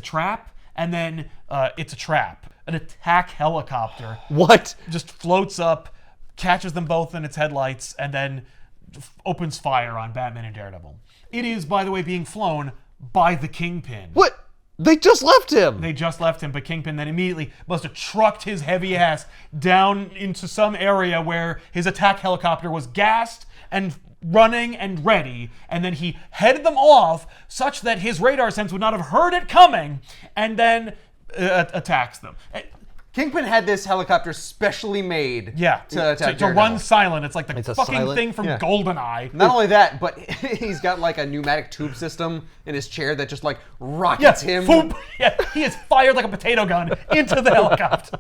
trap, and then it's a trap. An attack helicopter. What? Just floats up, catches them both in its headlights, and then opens fire on Batman and Daredevil. It is, by the way, being flown by the Kingpin. What? They just left him. They just left him, but Kingpin then immediately must have trucked his heavy ass down into some area where his attack helicopter was gassed and running and ready, and then he headed them off such that his radar sense would not have heard it coming, and then attacks them. Kingpin had this helicopter specially made to attack to run silent. It's like the fucking silent thing from GoldenEye. Not only that, but he's got like a pneumatic tube system in his chair that just like rockets him. Boom. Yeah, he is fired like a potato gun into the helicopter.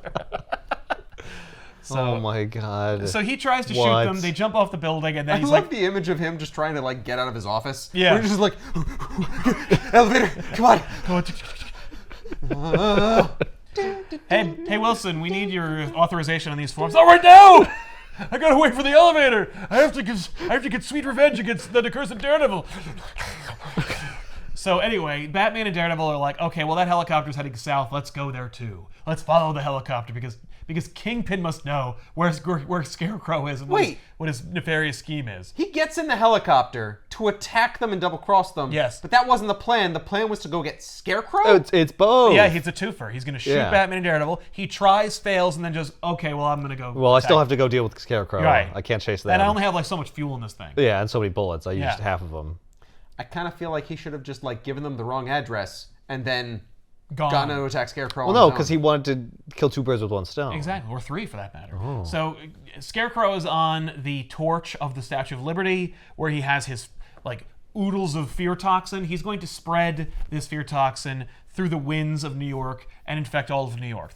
Oh my god. So he tries to shoot them. They jump off the building, and then I love the image of him just trying to like get out of his office. Yeah. Where he's just like, elevator, come on. Hey, Wilson, we need your authorization on these forms. Oh, right now! I gotta wait for the elevator. I have to get sweet revenge against the accursed Daredevil. So anyway, Batman and Daredevil are like, okay, well that helicopter's heading south. Let's go there too. Let's follow the helicopter because Kingpin must know where Scarecrow is and what his nefarious scheme is. He gets in the helicopter to attack them and double-cross them. Yes. But that wasn't the plan. The plan was to go get Scarecrow? It's both. Yeah, he's a twofer. He's going to shoot Batman and Daredevil. He tries, fails, and then just, okay, well, I'm going to go Well, I still have to go deal with Scarecrow. Right. I can't chase that. And I only have like so much fuel in this thing. Yeah, and so many bullets. I used half of them. I kind of feel like he should have just like given them the wrong address and then Gone to attack Scarecrow. Well, no, because he wanted to kill two birds with one stone. Exactly, or three for that matter. Oh. So Scarecrow is on the torch of the Statue of Liberty, where he has his like oodles of fear toxin. He's going to spread this fear toxin through the winds of New York and infect all of New York.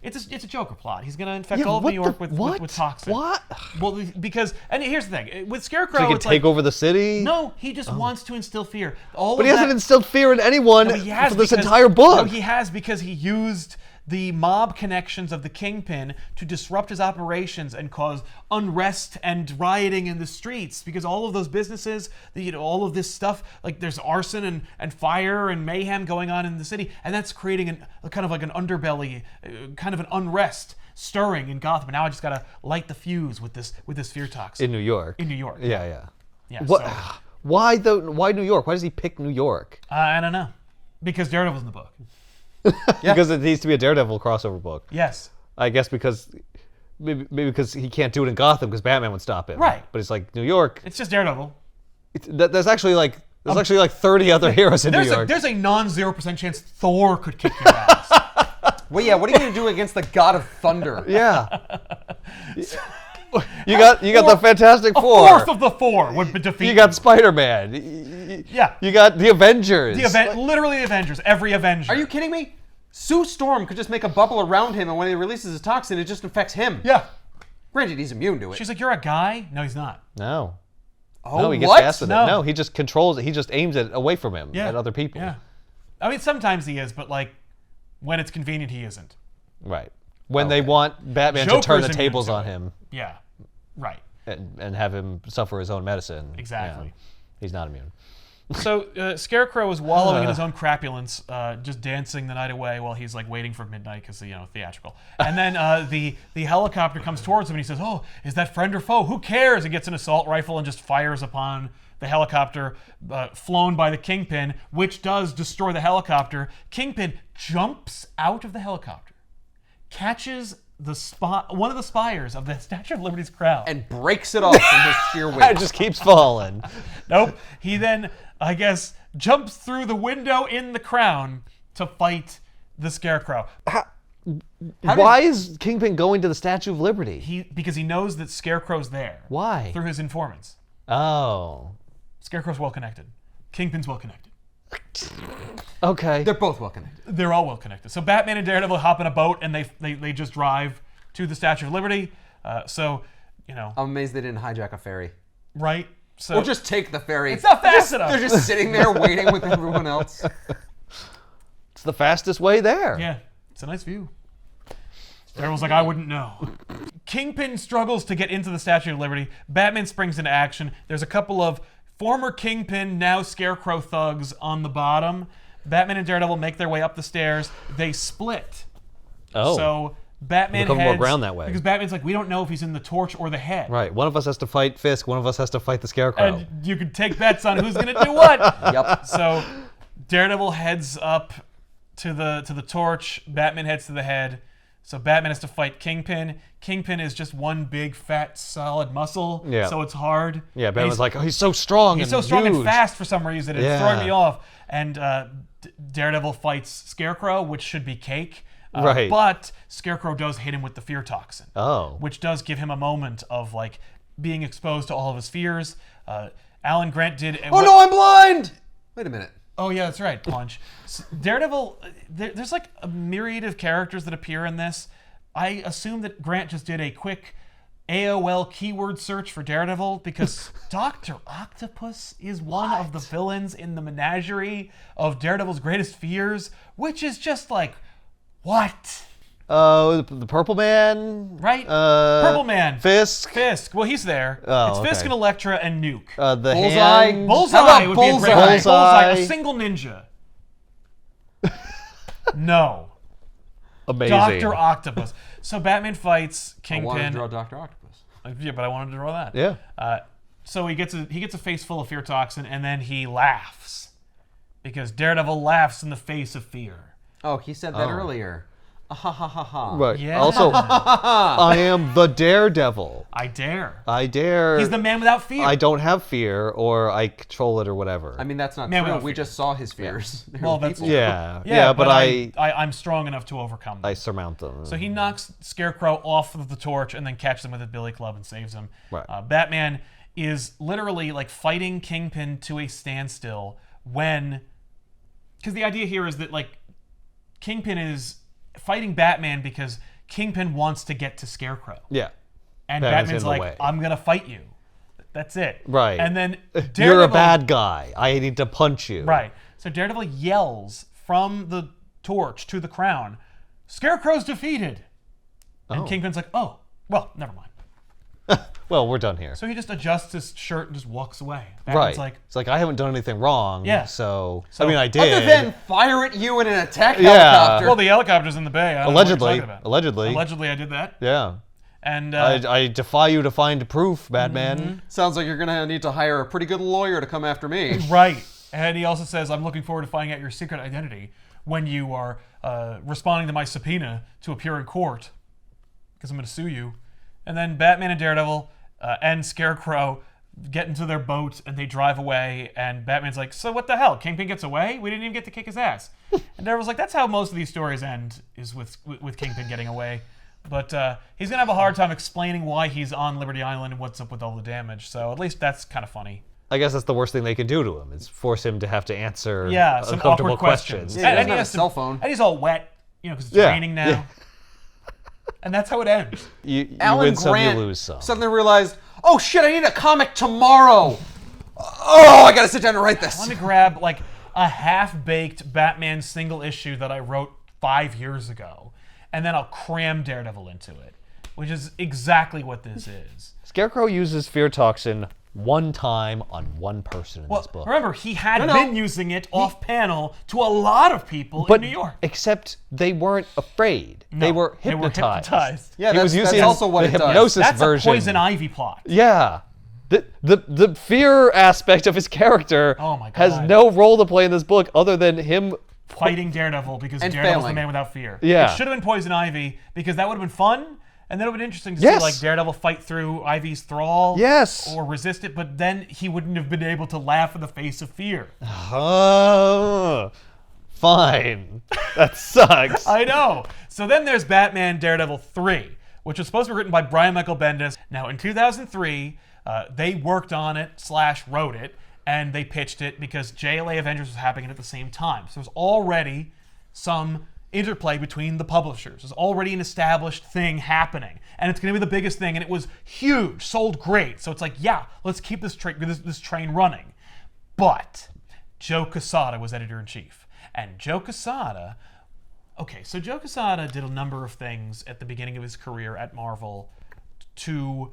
It's a Joker plot. He's going to infect all of New York with toxin. What? Well, because and here's the thing with Scarecrow, so he can take over the city. No, he just wants to instill fear. But he hasn't instilled fear in anyone for this entire book. No, he has because he used the mob connections of the Kingpin to disrupt his operations and cause unrest and rioting in the streets, because all of those businesses, all of this stuff, like there's arson and fire and mayhem going on in the city, and that's creating a kind of like an underbelly, kind of an unrest stirring in Gotham. And now I just gotta light the fuse with this fear toxin. In New York. In New York. Yeah. What? So, why New York? Why does he pick New York? I don't know. Because Daredevil's in the book. Because it needs to be a Daredevil crossover book. Yes. I guess maybe because he can't do it in Gotham because Batman would stop him. Right. But it's like New York. It's just Daredevil. There's actually like 30 other heroes in New York. There's a non-0% chance Thor could kick your ass. Well, yeah. What are you going to do against the God of Thunder? Yeah. You got the Fantastic Four. A fourth of the four would defeat. You got Spider-Man. Yeah. You got the Avengers. Literally the Avengers. Every Avenger. Are you kidding me? Sue Storm could just make a bubble around him, and when he releases his toxin, it just infects him. Yeah. Granted, he's immune to it. She's like, you're a guy? No, he's not. No. Oh, no, he gets what? past it. No, he just controls it. He just aims it away from him at other people. Yeah. I mean, sometimes he is, but like when it's convenient, he isn't. Right. When they want Batman to turn the tables on him. Yeah. Right. And have him suffer his own medicine. Exactly. Yeah. He's not immune. So Scarecrow is wallowing in his own crapulence, just dancing the night away while he's like waiting for midnight because theatrical. And then the helicopter comes towards him and he says, "Oh, is that friend or foe? Who cares?" And gets an assault rifle and just fires upon the helicopter flown by the Kingpin, which does destroy the helicopter. Kingpin jumps out of the helicopter, catches one of the spires of the Statue of Liberty's crown, and breaks it off from his sheer weight. It just keeps falling. Nope. He then, I guess, jumps through the window in the crown to fight the Scarecrow. Why is Kingpin going to the Statue of Liberty? Because he knows that Scarecrow's there. Why? Through his informants. Oh. Scarecrow's well connected. Kingpin's well connected. Okay. They're both well connected. They're all well connected. So Batman and Daredevil hop in a boat and they just drive to the Statue of Liberty. I'm amazed they didn't hijack a ferry. Right? So or just take the ferry. It's not fast enough. They're just sitting there waiting with everyone else. It's the fastest way there. Yeah. It's a nice view. Daredevil's like, I wouldn't know. Kingpin struggles to get into the Statue of Liberty. Batman springs into action. There's a couple of former Kingpin, now Scarecrow thugs on the bottom. Batman and Daredevil make their way up the stairs. They split. Oh. So Batman cover heads... more ground that way. Because Batman's like, we don't know if he's in the torch or the head. Right. One of us has to fight Fisk. One of us has to fight the Scarecrow. And you can take bets on who's going to do what. Yep. So Daredevil heads up to the torch. Batman heads to the head. So Batman has to fight Kingpin. Kingpin is just one big, fat, solid muscle. Yeah. So it's hard. Yeah, Batman's like, oh, he's so strong. He's so strong huge. and fast for some reason. It's throwing me off. And Daredevil fights Scarecrow, which should be cake. Right. But Scarecrow does hit him with the fear toxin. Oh. Which does give him a moment of like being exposed to all of his fears. Alan Grant did... Oh no, I'm blind! Wait a minute. Oh, yeah, that's right, Punch. Daredevil, there's like a myriad of characters that appear in this. I assume that Grant just did a quick AOL keyword search for Daredevil because Dr. Octopus is one of the villains in the menagerie of Daredevil's greatest fears, which is just like, what? The Purple Man? Right? Purple Man. Fisk? Fisk. Well, he's there. Oh, it's Fisk okay. and Elektra and Nuke. The Bullseye. Hand? Bullseye How about would be a great Bullseye? name. Bullseye. Bullseye. A single ninja. No. Amazing. Dr. Octopus. So Batman fights I Kingpin. wanted to draw Dr. Octopus. Yeah, but I wanted to draw that. Yeah. So he gets a face full of fear toxin, and then he laughs because Daredevil laughs in the face of fear. Oh, he said that earlier. Ha ha ha ha. Right. Yeah. Also, I am the Daredevil. I dare. I dare. He's the man without fear. I don't have fear, or I control it, or whatever. I mean, that's not Man true. without We fear. just saw his fears. They Well, were that's people. yeah, but I'm strong enough to overcome them. I surmount them. So he knocks Scarecrow off of the torch and then catches him with a billy club and saves him. Right. Batman is literally like fighting Kingpin to a standstill because the idea here is that like Kingpin is fighting Batman because Kingpin wants to get to Scarecrow. Yeah. And Batman's Batman's in the like, way. I'm going to fight you. That's it. Right. And then Daredevil, You're a bad guy. I need to punch you. Right. So Daredevil yells from the torch to the crown, Scarecrow's defeated. And Kingpin's like, oh, well, never mind. Well, we're done here. So he just adjusts his shirt and just walks away. Right. Batman's like, It's like I haven't done anything wrong. Yeah. So So- I mean, I did. Other than fire at you in an attack Yeah. helicopter. well, the helicopter's in the bay. I don't know what you're talking about. Allegedly. Allegedly, I did that. Yeah. And I defy you to find proof, Batman. Sounds like you're going to need to hire a pretty good lawyer to come after me. right. And he also says, I'm looking forward to finding out your secret identity when you are responding to my subpoena to appear in court, because I'm going to sue you. And then Batman and Daredevil and Scarecrow get into their boat and they drive away. And Batman's like, so what the hell? Kingpin gets away? We didn't even get to kick his ass. And Daredevil's like, that's how most of these stories end, is with Kingpin getting away. But he's going to have a hard time explaining why he's on Liberty Island and what's up with all the damage. So at least that's kind of funny. I guess that's the worst thing they can do to him, is force him to have to answer Some uncomfortable awkward questions. Yeah, he doesn't he have has a cell phone. And he's all wet, because it's Yeah, raining now. yeah. And that's how it ends. You Alan win some, Grant you lose some. suddenly realized, oh shit, I need a comic tomorrow. Oh, I gotta sit down and write this. Let me grab like a half-baked Batman single issue that I wrote 5 years ago, and then I'll cram Daredevil into it, which is exactly what this is. Scarecrow uses fear toxin one time on one person in Well, this book. remember, he had No. been using it off-panel to a lot of people in New York. Except they weren't afraid. They were hypnotized. Yeah, He was that's using also what the it does. hypnosis That's version. a Poison Ivy plot. Yeah. The fear aspect of his character Oh my God. has no role to play in this book other than him. Fighting Daredevil because And Daredevil's failing. the man without fear. Yeah. It should have been Poison Ivy because that would have been fun, and then it would have been interesting to Yes. see like Daredevil fight through Ivy's thrall. Yes. Or resist it, but then he wouldn't have been able to laugh in the face of fear. Fine. That sucks. I know. So then there's Batman Daredevil 3, which was supposed to be written by Brian Michael Bendis. Now in 2003, they worked on it / wrote it, and they pitched it because JLA Avengers was happening at the same time. So there's already some interplay between the publishers. There's already an established thing happening, and it's going to be the biggest thing. And it was huge, sold great. So it's like, yeah, let's keep this train running. But Joe Quesada was editor-in-chief, and Joe Quesada did a number of things at the beginning of his career at Marvel to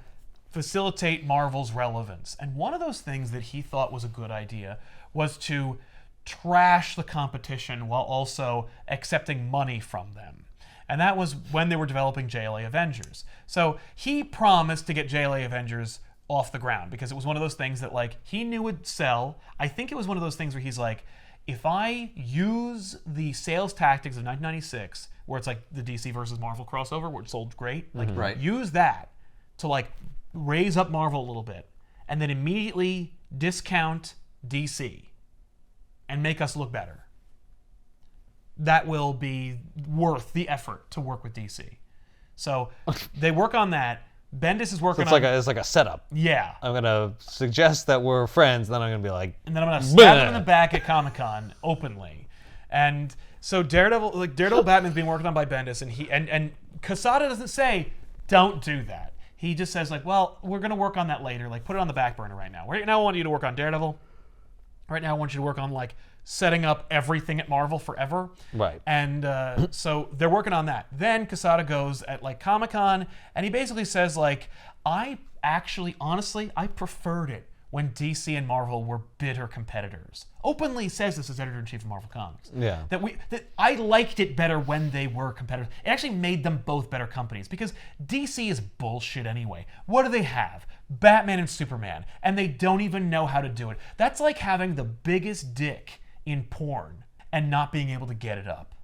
facilitate Marvel's relevance. And one of those things that he thought was a good idea was to trash the competition while also accepting money from them. And that was when they were developing JLA Avengers. So he promised to get JLA Avengers off the ground because it was one of those things that like he knew would sell. I think it was one of those things where he's like, if I use the sales tactics of 1996, where it's like the DC versus Marvel crossover, where it sold great, like Right. use that to like raise up Marvel a little bit, and then immediately discount DC and make us look better. That will be worth the effort to work with DC. So they work on that. Bendis is working It's like a setup. yeah. I'm gonna suggest that we're friends, then I'm gonna be like, And then I'm gonna stab him in the back at Comic-Con openly. And so Daredevil Batman's being worked on by Bendis, and and Quesada doesn't say, don't do that. He just says like, well, we're gonna work on that later. Like, put it on the back burner right now. Right now I want you to work on Daredevil. Right now I want you to work on like setting up everything at Marvel forever. Right. And so they're working on that. Then Quesada goes at like Comic-Con, and he basically says like, I actually, honestly, I preferred it when DC and Marvel were bitter competitors. Openly says this as editor-in-chief of Marvel Comics. Yeah. That I liked it better when they were competitors. It actually made them both better companies because DC is bullshit anyway. What do they have? Batman and Superman, and they don't even know how to do it. That's like having the biggest dick in porn and not being able to get it up.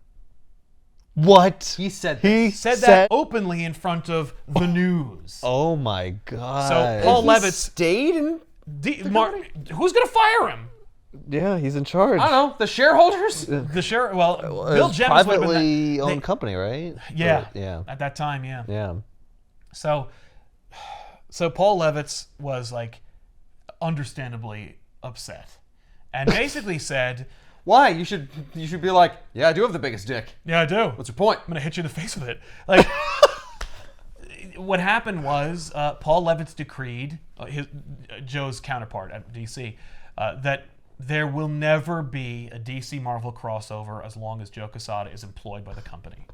What? He said that openly in front of the news. Oh my God. So Paul Levitz stayed in who's going to fire him? Yeah, he's in charge. I don't know. The shareholders? Bill Gems privately owned company, right? Yeah. Yeah. At that time, yeah. Yeah. So Paul Levitz was like understandably upset and basically said, why? You should be like, yeah, I do have the biggest dick. Yeah, I do. What's your point? I'm going to hit you in the face with it. Like, what happened was Paul Levitz decreed, Joe's counterpart at DC, that there will never be a DC Marvel crossover as long as Joe Quesada is employed by the company.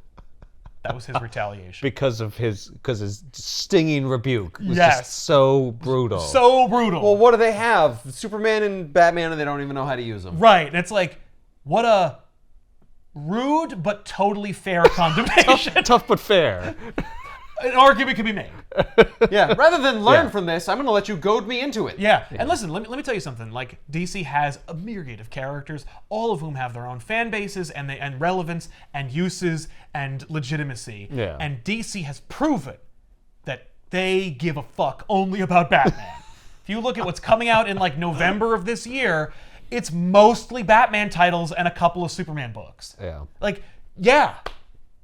That was his retaliation. Because his stinging rebuke was Yes. just so brutal. So brutal. Well, what do they have? Superman and Batman, and they don't even know how to use them. Right. And it's like, what a rude but totally fair condemnation. Tough but fair. An argument can be made. Yeah. Rather than learn from this, I'm going to let you goad me into it. Yeah. And listen, let me tell you something. Like, DC has a myriad of characters, all of whom have their own fan bases and relevance and uses and legitimacy. Yeah. And DC has proven that they give a fuck only about Batman. If you look at what's coming out in like November of this year, it's mostly Batman titles and a couple of Superman books. Yeah. Like, yeah.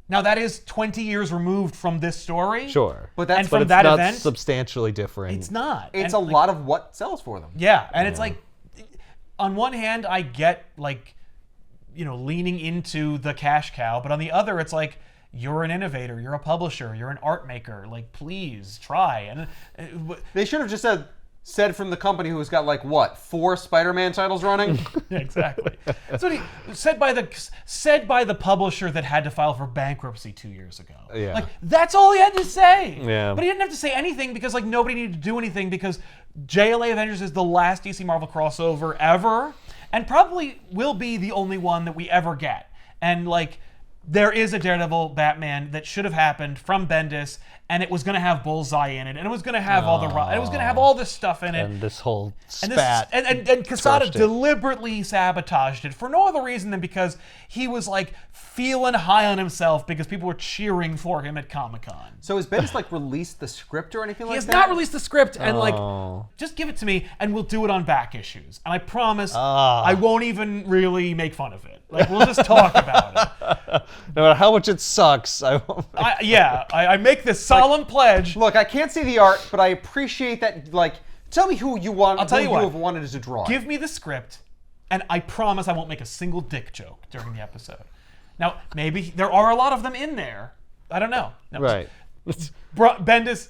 Now that is 20 years removed from this story. Sure. But that's from it's that not event, substantially different. it's not. It's And, a like, lot of what sells for them. Yeah, and it's like, on one hand, I get like, leaning into the cash cow, but on the other, it's like, you're an innovator, you're a publisher, you're an art maker. Like, please try. And They should have just said from the company who's got like what 4 Spider-Man titles running. Yeah, exactly. That's what he said by the publisher that had to file for bankruptcy 2 years ago. Yeah. Like, that's all he had to say. Yeah. But he didn't have to say anything because like nobody needed to do anything because JLA Avengers is the last DC Marvel crossover ever and probably will be the only one that we ever get. And like, there is a Daredevil Batman that should have happened from Bendis, and it was going to have Bullseye in it, and it was going to have it was going to have all this stuff in it. And this whole spat. And Quesada torched it. deliberately sabotaged it for no other reason than because he was like feeling high on himself because people were cheering for him at Comic-Con. So has Bendis like released the script or anything He like has that? not released the script, and like, Oh. just give it to me, and we'll do it on back issues. And I promise, I won't even really make fun of it. Like, we'll just talk about it. No matter how much it sucks, I won't. I make this solemn pledge. Look, I can't see the art, but I appreciate that. Like, tell me who you want. I'll tell you what. have wanted to draw. Give me the script, and I promise I won't make a single dick joke during the episode. Now, maybe there are a lot of them in there. I don't know. No. Right. Bendis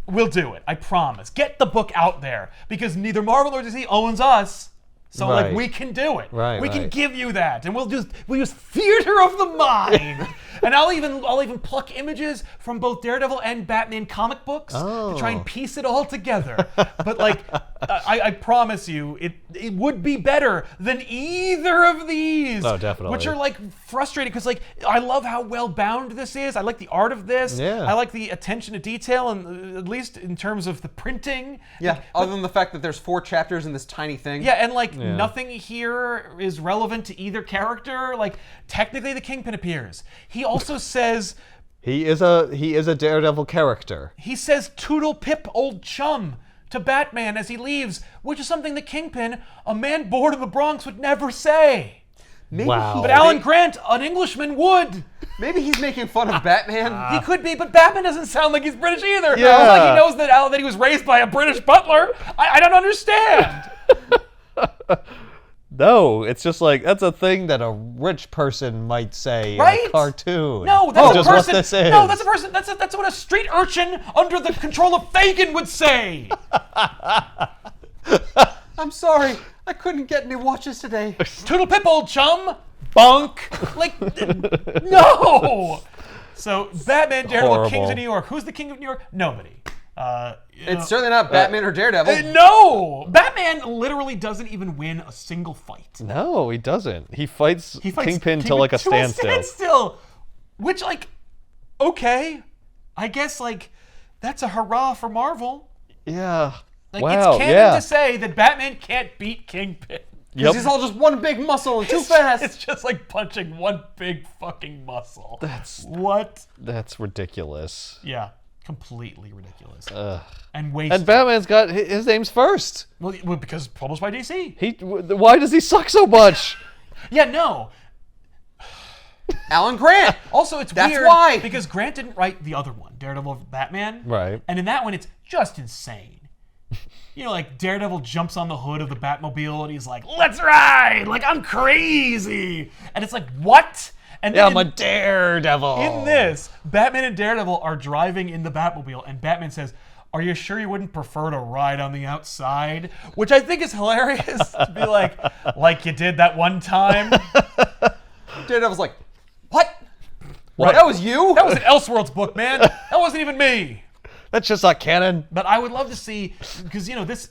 will do it. I promise. Get the book out there because neither Marvel nor DC owns us. So like Right. we can do it. Right, we can right. give you that, and we'll use theater of the mind. And I'll even pluck images from both Daredevil and Batman comic books to try and piece it all together. But like, I promise you, it would be better than either of these. Oh, definitely. Which are like frustrating because like I love how well bound this is. I like the art of this. Yeah. I like the attention to detail, and at least in terms of the printing. Yeah. Like, Other than the fact that there's 4 chapters in this tiny thing. yeah, and like nothing here is relevant to either character. Like technically, the Kingpin appears. He also says He is a Daredevil character. he says "Toodle Pip, old chum" to Batman as he leaves, which is something the Kingpin, a man born in the Bronx, would never say. Maybe Wow. But Alan Grant, an Englishman, would. Maybe he's making fun of Batman. He could be, but Batman doesn't sound like he's British either. Yeah. It's like he knows that he was raised by a British butler. I don't understand. No, it's just like that's a thing that a rich person might say in Right? a cartoon. No, that's just a person. what this is. No, that's a person. That's what a street urchin under the control of Fagin would say. I'm sorry. I couldn't get any watches today. Toodle pip, old chum. Bunk. Like, no. So Batman, Daredevil, Horrible. Kings of New York. Who's the King of New York? Nobody. It's certainly not Batman or Daredevil. No! Batman literally doesn't even win a single fight. No, he doesn't. He fights Kingpin to like a standstill. Which, like, okay. I guess, like, that's a hurrah for Marvel. Yeah. Like, wow. it's canon to say that Batman can't beat Kingpin. Because he's all just one big muscle and too fast. It's just like punching one big fucking muscle. That's ridiculous. Yeah. Completely ridiculous. Ugh. And wasted. And Batman's got his name's first. Well, because it's published by DC. Why does he suck so much? Yeah, no. Alan Grant. Also, it's That's weird why. because Grant didn't write the other one, Daredevil Batman. Right. And in that one, it's just insane. You know, like Daredevil jumps on the hood of the Batmobile and he's like, "Let's ride! Like, I'm crazy!" And it's like, what? And Yeah, then I'm a Daredevil. in this, Batman and Daredevil are driving in the Batmobile, and Batman says, "Are you sure you wouldn't prefer to ride on the outside?" Which I think is hilarious to be like you did that one time. Daredevil's like, what? That was you? That was an Elseworlds book, man. That wasn't even me. That's just not canon. But I would love to see, because you know this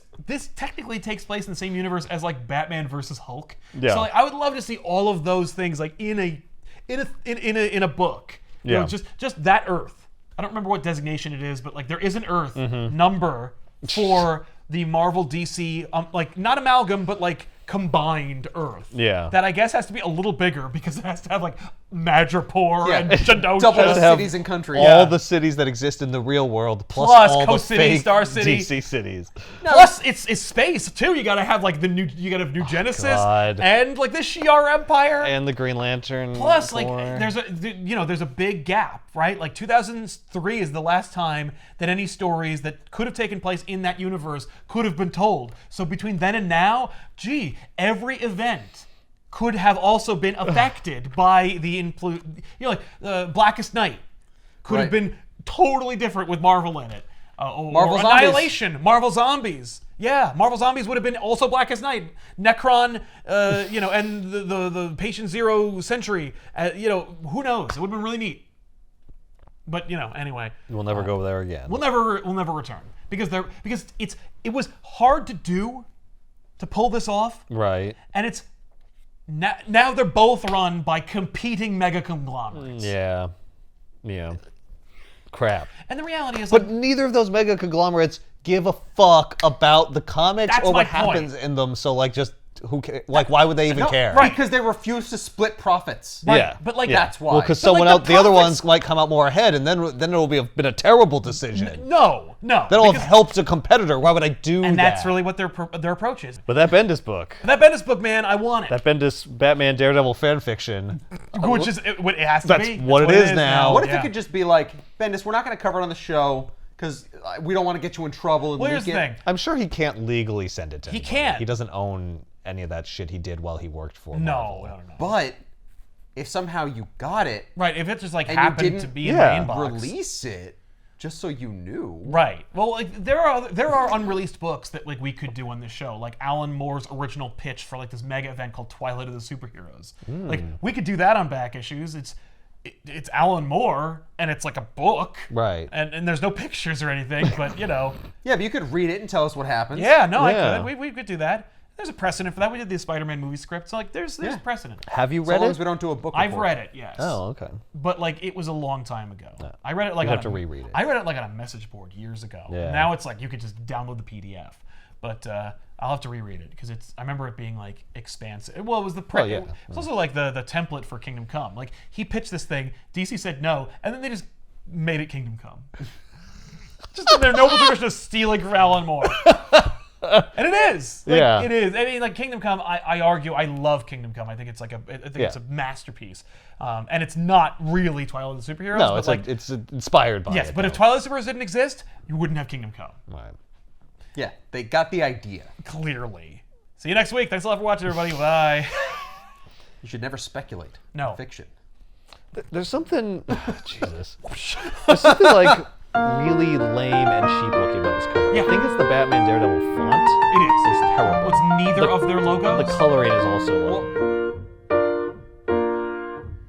technically takes place in the same universe as like Batman versus Hulk. Yeah. So like I would love to see all of those things like in a book. You know, Yeah. just that Earth. I don't remember what designation it is, but like there is an Earth number for the Marvel DC like not amalgam, but like combined Earth. Yeah. That I guess has to be a little bigger because it has to have like Madripoor Yeah. and Genosha. Double the to have cities and countries. All the cities that exist in the real world, plus all Coast the City, fake Star City. DC cities. Plus, it's space too. You gotta have like you gotta have New Genesis God. and like the Shi'ar Empire. And the Green Lantern. Plus, like Corps. there's a big gap, right? Like 2003 is the last time that any stories that could have taken place in that universe could have been told. So between then and now, every event could have also been affected by the like Blackest Night could have been totally different with Marvel in it. Marvel or Zombies. Annihilation, Marvel Zombies. Yeah, Marvel Zombies would have been also Blackest Night, Necron, and the Patient Zero Century. Who knows? It would have been really neat. But anyway, We'll never go there again. we'll never return because it was hard to do, to pull this off, Right. and it's now they're both run by competing mega conglomerates. Yeah. Yeah. Crap. And the reality is, But neither of those mega conglomerates give a fuck about the comics That's or my what point. happens in them. So just who cares? Like, why would they even care? right. Because they refuse to split profits. Yeah. But like That's why. Well, because But, like, someone else, the other profits- ones might come out more ahead, and then it'll been a terrible decision. no. That'll have because- helped a competitor. Why would I do that? and that's really what their approach is. But that Bendis book, That Bendis book, man, I want it. that Bendis Batman Daredevil fan fiction. Which is it has to That's be. what it is now. What if Yeah. it could just be like, Bendis, we're not going to cover it on the show because we don't want to get you in trouble. And Well, here's the leak it. thing. I'm sure he can't legally send it to. He anybody. can't. He doesn't own any of that shit he did while he worked for. No. Marvel. But if somehow you got it Right. If it just like And you happened didn't- to be in Yeah. my inbox. release it just so you knew. Right. Well, like there are unreleased books that like we could do on this show, like Alan Moore's original pitch for like this mega event called Twilight of the Superheroes. Like we could do that on Back Issues. It's Alan Moore and it's like a book. Right. And there's no pictures or anything, but Yeah, but you could read it and tell us what happens. Yeah, no, Yeah. I could. We could do that. There's a precedent for that. We did the Spider-Man movie script, so like there's precedent. Have you So read long it? as we don't do a book I've report. read it, yes. Oh, okay. But like it was a long time ago. I read it like You'd on have to reread it. I read it like on a message board years ago. Yeah. Now it's like you could just download the PDF. But I'll have to reread it because I remember it being like expansive. Well, it was the yeah. It's also like the template for Kingdom Come. Like he pitched this thing, DC said no, and then they just made it Kingdom Come. Just in their noble tradition of stealing from Alan Moore. And it is. Like, Yeah. It is. I mean, like Kingdom Come, I argue, I love Kingdom Come. I think it's like it's a masterpiece. And it's not really Twilight of the Superheroes. No, but it's like it's inspired by yes, it. but if Twilight of the Superheroes didn't exist, you wouldn't have Kingdom Come. Right. Yeah, they got the idea. Clearly. See you next week. Thanks a lot for watching, everybody. Bye. You should never speculate. No. Fiction. There's something. Jesus. There's something like really lame and cheap looking about this cover. Yeah. I think it's the Batman Daredevil font. It is. It's terrible. It's neither of their logos. coloring is also one. Well,